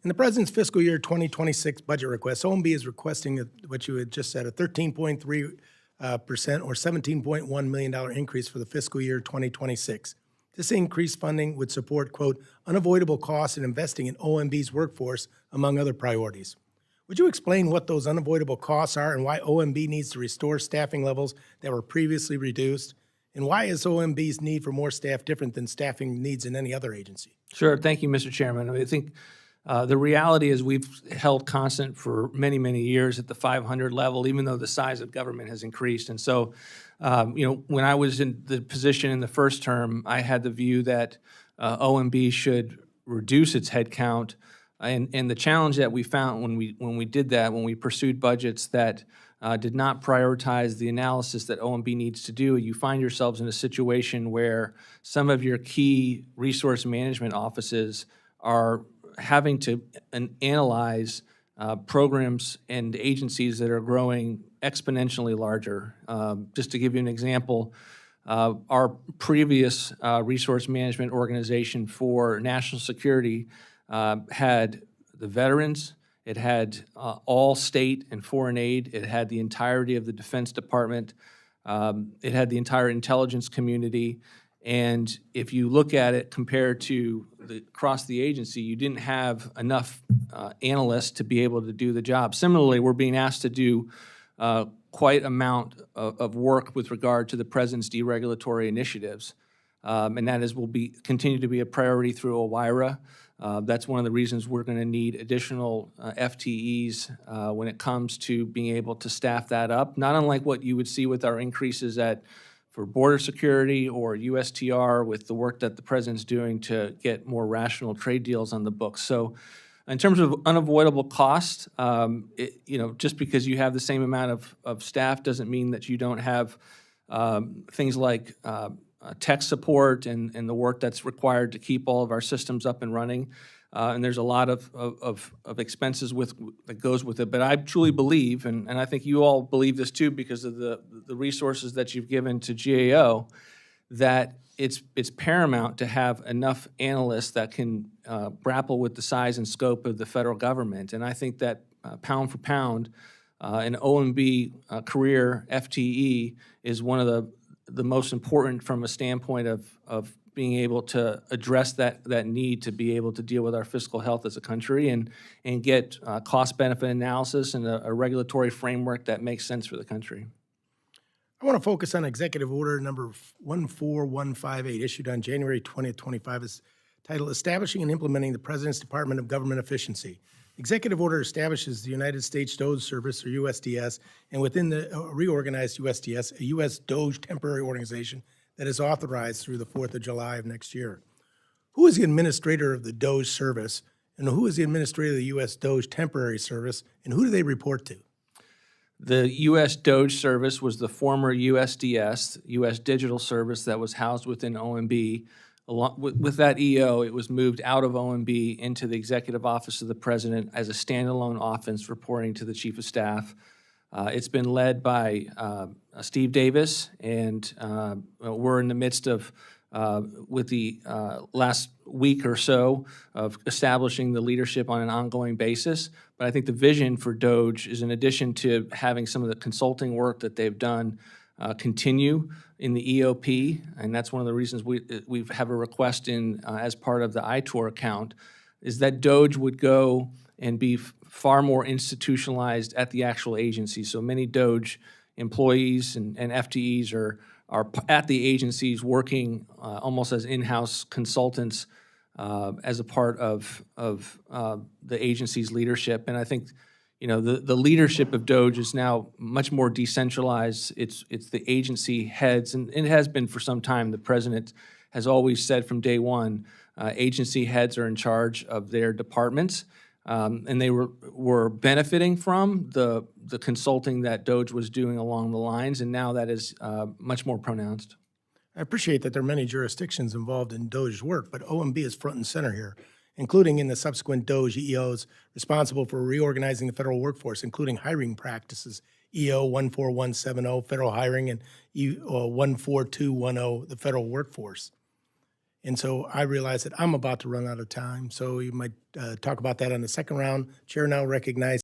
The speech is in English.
In the President's fiscal year 2026 budget request, OMB is requesting what you had just said, a 13.3% or $17.1 million increase for the fiscal year 2026. This increased funding would support, quote, unavoidable costs in investing in OMB's workforce, among other priorities. Would you explain what those unavoidable costs are and why OMB needs to restore staffing levels that were previously reduced? And why is OMB's need for more staff different than staffing needs in any other agency? Sure. Thank you, Mr. Chairman. I think the reality is we've held constant for many, many years at the 500 level, even though the size of government has increased. And so, when I was in the position in the first term, I had the view that OMB should reduce its headcount. And the challenge that we found when we did that, when we pursued budgets that did not prioritize the analysis that OMB needs to do, you find yourselves in a situation where some of your key resource management offices are having to analyze programs and agencies that are growing exponentially larger. Just to give you an example, our previous resource management organization for national security had the veterans, it had all state and foreign aid, it had the entirety of the Defense Department, it had the entire intelligence community. And if you look at it compared to across the agency, you didn't have enough analysts to be able to do the job. Similarly, we're being asked to do quite amount of work with regard to the President's deregulatory initiatives. And that will continue to be a priority through OIRA. That's one of the reasons we're going to need additional FTEs when it comes to being able to staff that up, not unlike what you would see with our increases for border security or USTR with the work that the President's doing to get more rational trade deals on the books. So in terms of unavoidable costs, just because you have the same amount of staff doesn't mean that you don't have things like tech support and the work that's required to keep all of our systems up and running. And there's a lot of expenses that goes with it. But I truly believe, and I think you all believe this too because of the resources that you've given to GAO, that it's paramount to have enough analysts that can grapple with the size and scope of the federal government. And I think that pound for pound, an OMB career FTE is one of the most important from a standpoint of being able to address that need to be able to deal with our fiscal health as a country and get cost-benefit analysis and a regulatory framework that makes sense for the country. I want to focus on Executive Order number 14158, issued on January 20th, 25, is titled Establishing and Implementing the President's Department of Government Efficiency. Executive Order establishes the United States DOGE Service, or USDS, and within the reorganized USDS, a U.S. DOGE temporary organization that is authorized through the 4th of July of next year. Who is the administrator of the DOGE service, and who is the administrator of the U.S. DOGE temporary service, and who do they report to? The U.S. DOGE service was the former USDS, U.S. Digital Service, that was housed within OMB. Along with that EO, it was moved out of OMB into the Executive Office of the President as a standalone office reporting to the Chief of Staff. It's been led by Steve Davis, and we're in the midst of, with the last week or so, of establishing the leadership on an ongoing basis. But I think the vision for DOGE is, in addition to having some of the consulting work that they've done continue in the EOP, and that's one of the reasons we have a request in as part of the ITOR account, is that DOGE would go and be far more institutionalized at the actual agency. So many DOGE employees and FTEs are at the agencies working almost as in-house consultants as a part of the agency's leadership. And I think the leadership of DOGE is now much more decentralized. It's the agency heads, and it has been for some time. The President has always said from day one, agency heads are in charge of their departments. And they were benefiting from the consulting that DOGE was doing along the lines, and now that is much more pronounced. I appreciate that there are many jurisdictions involved in DOGE's work, but OMB is front and center here, including in the subsequent DOGE EOs responsible for reorganizing the federal workforce, including hiring practices, EO 14170, federal hiring, and EO 14210, the federal workforce. And so I realize that I'm about to run out of time, so you might talk about that on the second round. Chair now recognizes